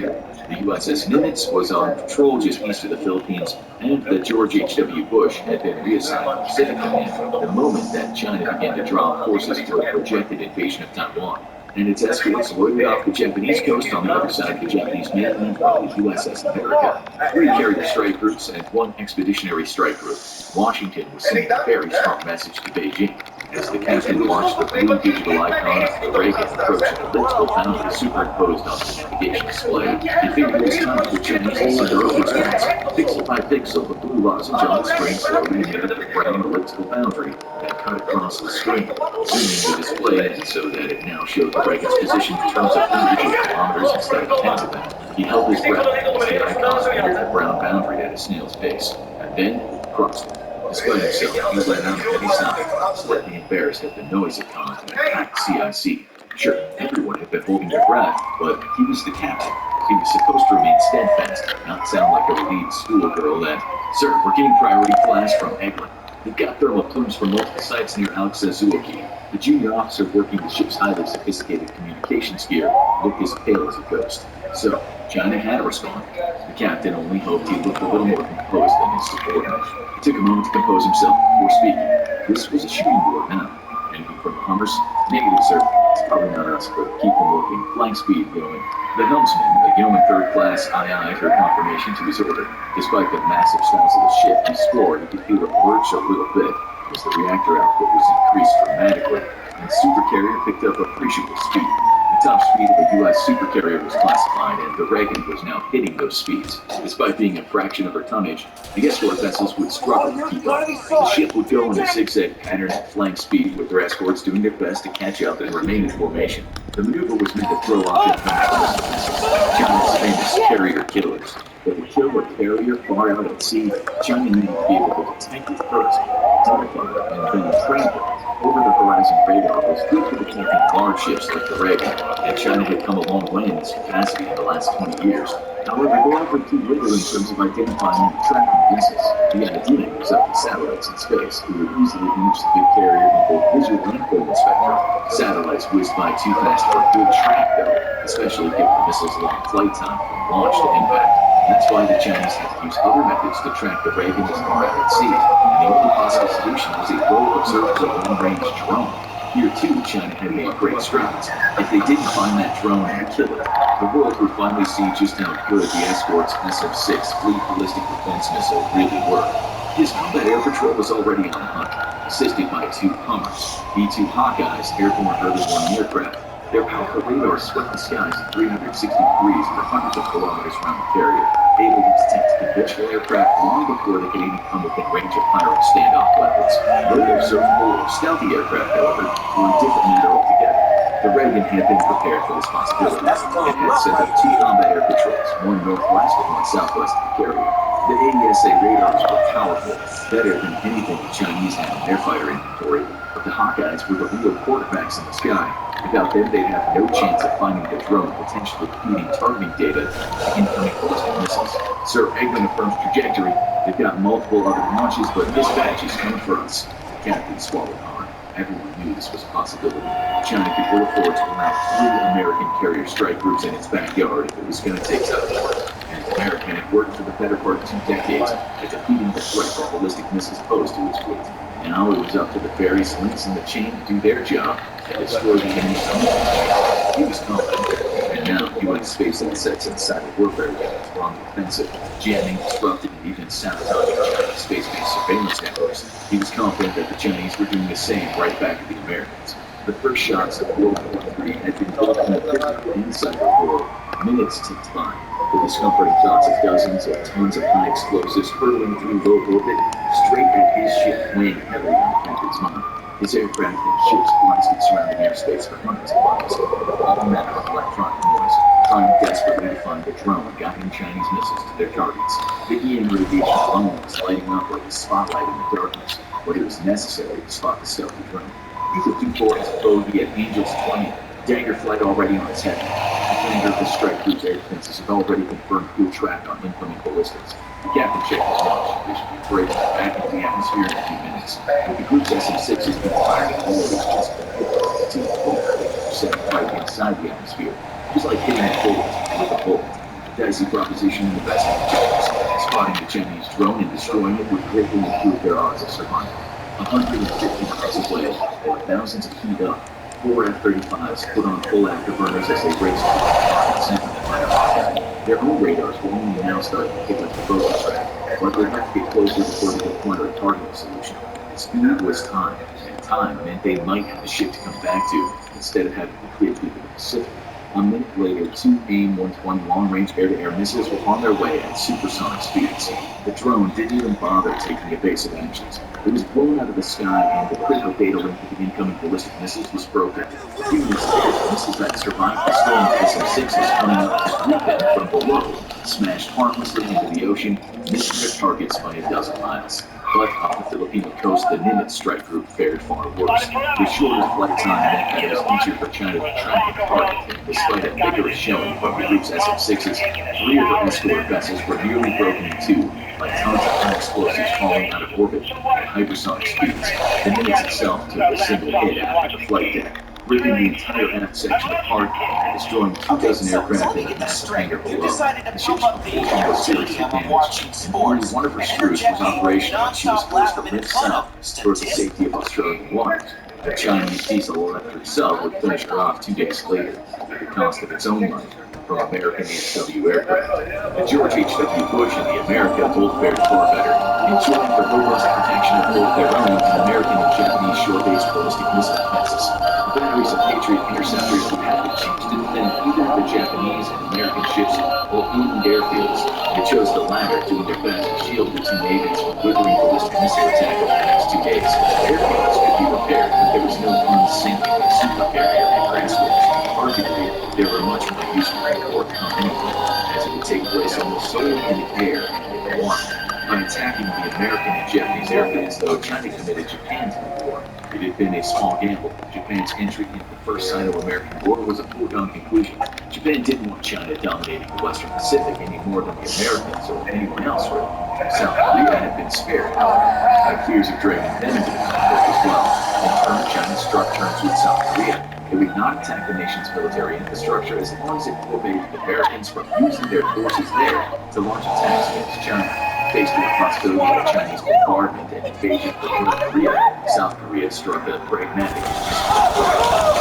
The USS Nimitz was on patrol just east of the Philippines, and the George H.W. Bush had been reassigned to Pacific Command the moment that China began to drop forces for a projected invasion of Taiwan. And its escorts loaded off the Japanese coast on the other side of the Japanese mainland by the USS America. Three carrier strike groups and one expeditionary strike group. Washington was sending a very strong message to Beijing. As the captain watched the blue digital icon of the Reagan approaching elliptical boundary superimposed on the navigation display, he figured it was time for the Chinese to send their overstrings. Pixel by pixel, the blue lozenge on the screen slowly neared the brown elliptical boundary that cut across the screen, zooming the display in so that it now showed the Reagan's position in terms of individual kilometers instead of tens of them. He held his breath as the icon neared the brown boundary at a snail's pace, and then crossed it. Despite himself, he let out a heavy sigh, slightly embarrassed at the noise it caused in a packed CIC. Sure, everyone had been holding their breath, but he was the captain. He was supposed to remain steadfast, not sound like a relieved schoolgirl that, "Sir, we're getting priority flash from Eglin. They've got thermal plumes from multiple sites near Alexazuoki." The junior officer working the ship's highly sophisticated communications gear looked as pale as a ghost. So, China had to respond. The captain only hoped he looked a little more composed than his subordinate. He took a moment to compose himself before speaking. This was a shooting board now. Anything from the Hummers? Negative, sir. It's probably not us, but keep them looking. Flank speed going. The helmsman, a yeoman third class, aye heard confirmation to his order. Despite the massive size of the ship, he swore he could feel it lurch a little bit as the reactor output was increased dramatically, and the supercarrier picked up appreciable speed. The top speed of a U.S. supercarrier was classified, and the Reagan was now hitting those speeds. Despite being a fraction of her tonnage, the escort vessels would struggle to keep up. The ship would go in a zigzag pattern at flank speed, with their escorts doing their best to catch up and remain in formation. The maneuver was meant to throw off incoming vessels, China's famous carrier killers. But to kill a carrier far out at sea, China needed to be able to detect it first, identify it, and then track it. Over-the-horizon radar was good for detecting large ships like the Reagan, and China had come a long way in this capacity in the last 20 years. However, they offered too little in terms of identifying and tracking vessels. The idea was up to satellites in space, who would easily reach the big carrier in both visual and thermal spectrum. Satellites whizzed by too fast for a good track, though, especially given the missile's long flight time from launch to impact. That's why the Chinese had to use other methods to track the Reagan as far out at sea, and the only possible solution was a low-observable long-range drone. Here, too, China had made great strides. If they didn't find that drone and kill it, the world would finally see just how good the escort's SM-6 Fleet Ballistic Defense Missile really were. His combat air patrol was already on the hunt, assisted by two Hummers, B-2 Hawkeyes, airborne early-warning aircraft. Their powerful radars swept the skies at 360 degrees for hundreds of kilometers around the carrier, able to detect conventional aircraft long before they could even come within range of pirate standoff weapons. Low-observable or stealthy aircraft, however, were a different matter altogether. The Reagan had been prepared for this possibility. It had sent up two combat air patrols, one northwest and one southwest of the carrier. The AESA radars were powerful, better than anything the Chinese had in their fighter inventory, but the Hawkeyes were the real quarterbacks in the sky. Without them, they'd have no chance of finding the drone, potentially feeding targeting data to incoming ballistic missiles. Sir Eglin affirms trajectory. They've got multiple other launches, but this batch is coming for us. The captain swallowed hard. Everyone knew this was a possibility. China could ill afford to allow three American carrier strike groups in its backyard if it was going to take such war. And America had worked for the better part of 2 decades at defeating the threat that ballistic missiles posed to its fleet. Now it was up to the various links in the chain to do their job and destroy the enemy's communications. He was confident. And now U.S. space assets and cyber warfare units were on the offensive, jamming, disrupting, and even sabotaging Chinese space-based surveillance networks. He was confident that the Chinese were doing the same right back at the Americans. The first shots of World War III had been built in the physical and cyber world. Minutes ticked by, the discomforting thoughts of dozens of tons of high explosives hurtling through low orbit straight at his ship, weighing heavily on the captain's mind. His aircraft and ships blasted surrounding airspace for hundreds of miles, all manner of electronic noise, trying desperately to find the drone guiding Chinese missiles to their targets. The EM radiation alone was lighting up like a spotlight in the darkness, but it was necessary to spot the stealthy drone. Eagle 2-4 has a bogey at Angels 20, Dagger flight already on its head. The commander of the strike group's air defenses have already confirmed good track on incoming ballistics. The captain checked his watch. They should be breaking back into the atmosphere in a few minutes. With the group's SM-6 has been firing at low ranges, to the point set right inside the atmosphere. Just like hitting a bullet with a bullet. dicey proposition in the best of the Japanese. Spotting the Chinese drone and destroying it would greatly improve their odds of survival. 150 miles away, they were thousands of feet up. 4 F-35s put on full afterburners as they raced to the center of the fire. Their own radars were only now starting to pick up the photo track, but they'd have to get closer before they could corner a targeting solution. Speed was time, and time meant they might have a ship to come back to instead of having to clear through the Pacific. A minute later, 2 AIM-120 long-range air-to-air missiles were on their way at supersonic speeds. The drone didn't even bother taking evasive actions. It was blown out of the sky, and the critical data link to the incoming ballistic missiles was broken. A few minutes later, the missiles that survived the storm SM-6s coming up to greet them from below smashed harmlessly into the ocean, missing their targets by a dozen miles. But off the Filipino coast, the Nimitz strike group fared far worse. The shorter flight time meant that it was easier for China to track and target, and despite a vigorous showing from the group's SM-6s, 3 of her escort vessels were nearly broken in two by tons of high explosives falling out of orbit at hypersonic speeds. The Nimitz itself took a single hit after the flight deck, ripping the entire aft section apart and destroying 24 aircraft in the massive hangar below. The ship's propulsion was seriously damaged, and only one of her screws was operational and she was forced to lift south towards the safety of Australian waters. The Chinese diesel-electric sub would finish her off 2 days later at the cost of its own life from American HW aircraft. The George H.W. Bush and the America both fared far better, enjoying the robust protection of both their own and American and Japanese shore-based ballistic missile defenses. The batteries of Patriot interceptors would have been changed to defend either the Japanese and American ships or aimed airfields. They chose the latter, doing their best to shield the two navies from withering ballistic missile attack over the next 2 days. Airfields could be repaired, but there was no unsinking supercarrier and transcripts. Arguably, they were much more useful in war continuity, as it would take place almost solely in the air and in the water. By attacking the American and Japanese airfields, though, China committed Japan to the war. It had been a small gamble. Japan's entry into the first Sino-American War was a foregone conclusion. Japan didn't want China dominating the Western Pacific any more than the Americans or anyone else would. South Korea had been spared, however, by fears of dragging them into the conflict as well. In turn, China struck terms with South Korea. It would not attack the nation's military infrastructure as long as it forbade the Americans from using their forces there to launch attacks against China. Faced with the possibility of a Chinese bombardment and invasion from North Korea, South Korea struck a pragmatic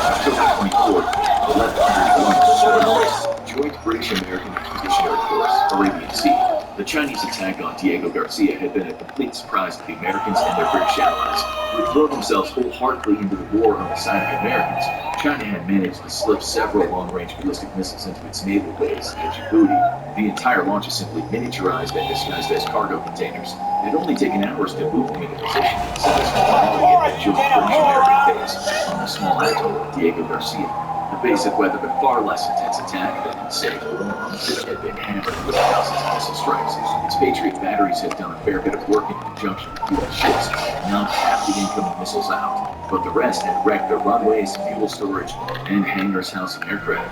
October 24th, 1101, joint British-American Expeditionary Force, Arabian Sea. The Chinese attack on Diego Garcia had been a complete surprise to the Americans and their British allies, who had thrown themselves wholeheartedly into the war on the side of the Americans. China had managed to slip several long-range ballistic missiles into its naval base at Djibouti. The entire launch is simply miniaturized and disguised as cargo containers. It had only taken hours to move them into position and set us finally at the joint British-American base on the small atoll of Diego Garcia. The base had weathered a far less intense attack than, say, Guam, which had been hammered with thousands of missile strikes. Its Patriot batteries had done a fair bit of work in conjunction with U.S. ships, knocked half the incoming missiles out, but the rest had wrecked the runways, fuel storage, and hangars housing aircraft.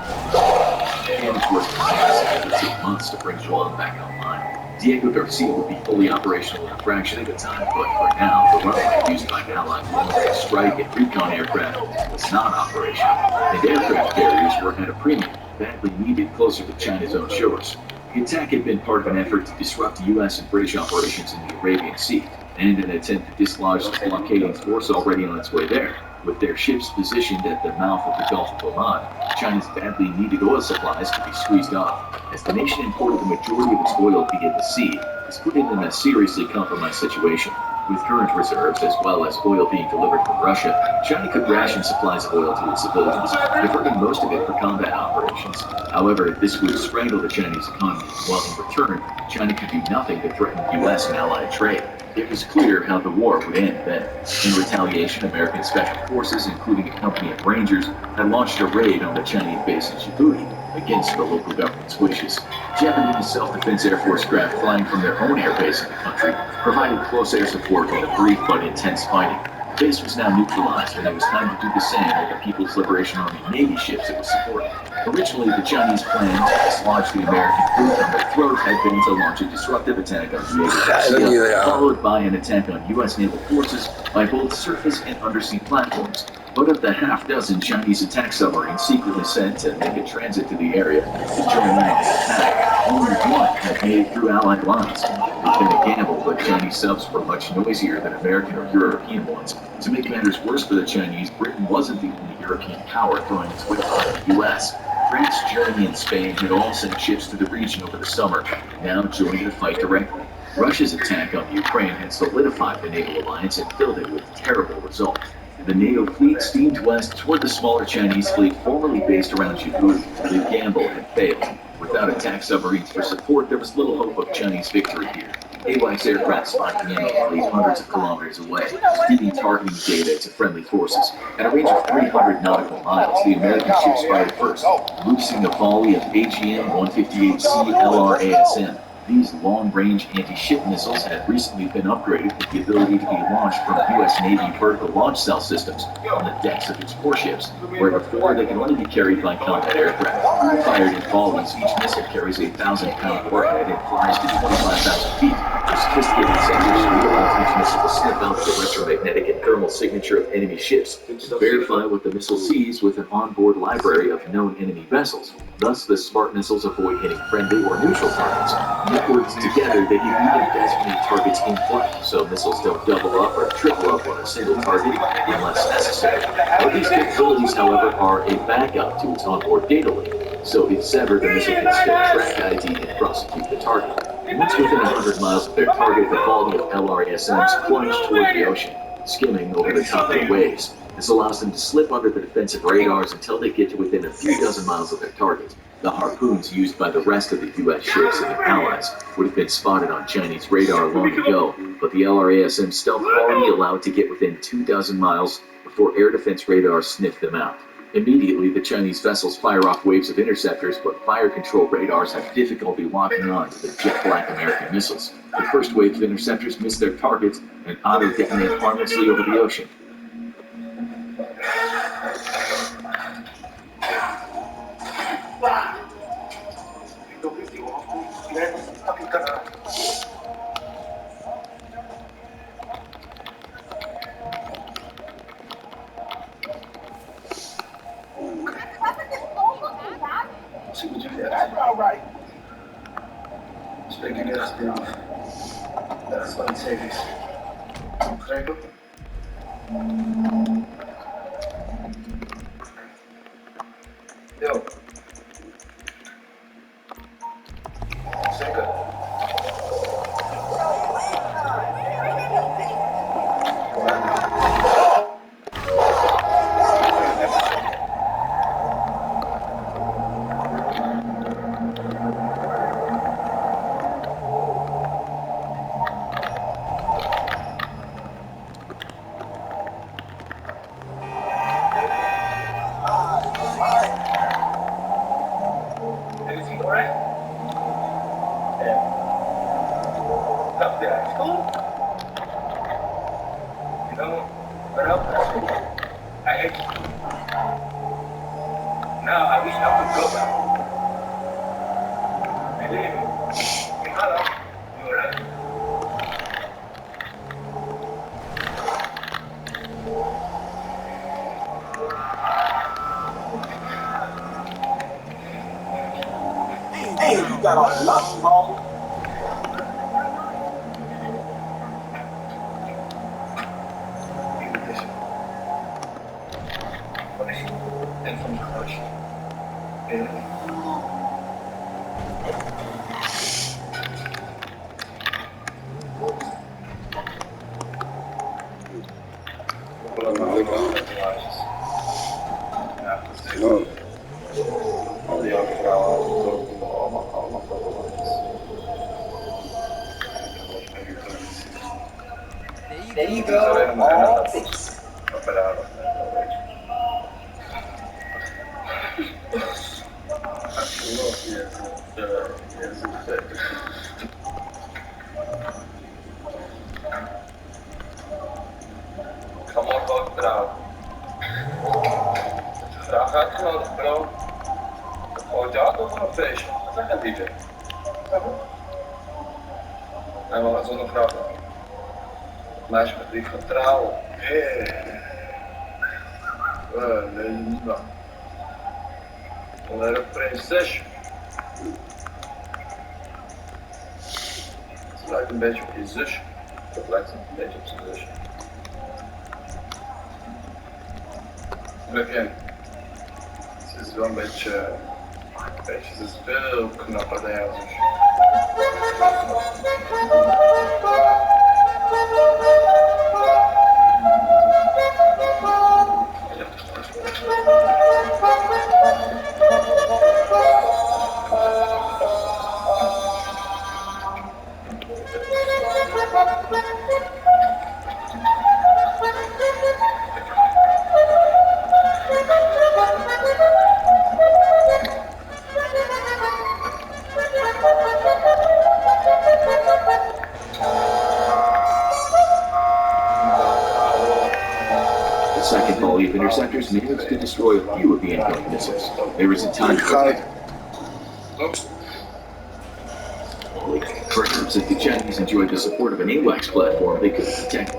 The damage was massive. It would take months to bring Guam back online. Diego Garcia would be fully operational in a fraction of the time, but for now, the runway used by Allied long-range strike and recon aircraft was not operational, and aircraft carriers were at a premium, badly needed closer to China's own shores. The attack had been part of an effort to disrupt U.S. and British operations in the Arabian Sea, and an attempt to dislodge the blockading force already on its way there. With their ships positioned at the mouth of the Gulf of Oman, China's badly needed oil supplies could be squeezed off. As the nation imported the majority of its oil via the sea, this put it in a seriously compromised situation. With current reserves, as well as oil being delivered from Russia, China could ration supplies of oil to its civilians, diverting most of it for combat operations. However, this would strangle the Chinese economy, while in return, China could do nothing to threaten U.S. and allied trade. It was clear how the war would end then. In retaliation, American Special Forces, including a company of Rangers, had launched a raid on the Chinese base in Djibouti against the local government's wishes. Japanese self-defense Air Force craft flying from their own air base in the country provided close air support in the brief but intense fighting. The base was now neutralized, and it was time to do the same with the People's Liberation Army Navy ships it was supporting. Originally, the Chinese plan to dislodge the American fleet on their throat had been to launch a disruptive attack on Diego Garcia, followed by an attack on U.S. naval forces by both surface and undersea platforms. But of the half-dozen Chinese attack submarines secretly sent to make a transit to the area to join in on the attack, only made through Allied lines. It had been a gamble, but Chinese subs were much noisier than American or European ones. To make matters worse for the Chinese, Britain wasn't the only European power throwing its weight behind the U.S. France, Germany, and Spain had all sent ships to the region over the summer, now joined the fight directly. Russia's attack on Ukraine had solidified the NATO alliance and filled it with terrible results. The NATO fleet steamed west toward the smaller Chinese fleet formerly based around Djibouti. The gamble had failed. Without attack submarines for support, there was little hope of Chinese victory here. AWACS aircraft spotted the enemy fleet hundreds of kilometers away, feeding targeting data to friendly forces. At a range of 300 nautical miles, the American ships fired first, loosing a volley of AGM-158C LRASM. These long-range anti-ship missiles had recently been upgraded with the ability to be launched from U.S. Navy vertical launch cell systems on the decks of its warships, where before they can only be carried by combat aircraft. Fired in volleys, each missile carries a 1,000-pound warhead and flies to 25,000 feet. The sophisticated sensor suite allows each missile to sniff out the electromagnetic and thermal signature of enemy ships and verify what the missile sees with an onboard library of known enemy vessels. Thus, the smart missiles avoid hitting friendly or neutral targets. Networked together, they can even designate targets in flight, so missiles don't double up or triple up on a single target unless necessary. Now, these capabilities, however, are a backup to its onboard data link, so if severed, the missile can still track ID and prosecute the target. Once within 100 miles of their target, the volley of LRASMs plunge toward the ocean, skimming over the top of the waves. This allows them to slip under the defensive radars until they get to within a few dozen miles of their target. The harpoons used by the rest of the U.S. ships and their allies would have been spotted on Chinese radar long ago, but the LRASM stealth were only allowed to get within 24 miles before air defense radar sniffed them out. Immediately, the Chinese vessels fire off waves of interceptors, but fire control radars have difficulty locking on to the jet black American missiles. The first wave of interceptors miss their targets and auto-detonate harmlessly over the ocean. That's all right. Speaking of this, that's what it takes. Zeker? Yo. Zeker. Everything all right? Yeah. Up there, it's cool. You know, what else? Now I wish I could go back. Believe me. Hello. You all right? Hey, you got a lot wrong. En van die kruisje. Al die andere vrouwen allemaal There you go. All fixed. Come on, go trouw. Graag uitgenodigd, bro. Gewoon jou over een feestje. Dat is een DJ. En we gaan zonder grap. Meisje met wie gaan trouwen. Nee, niet waar. Alleen een prinsesje. Het lijkt een beetje op je zusje. Dat lijkt een beetje op zijn zusje. Hoe heb jij? Ze is wel een beetje, ze is veel knapper dan jouw zusje. The second volley of interceptors managed to destroy a few of the incoming missiles. There was a time for Oops. perhaps if the Chinese enjoyed the support of an AWACS platform, they could protect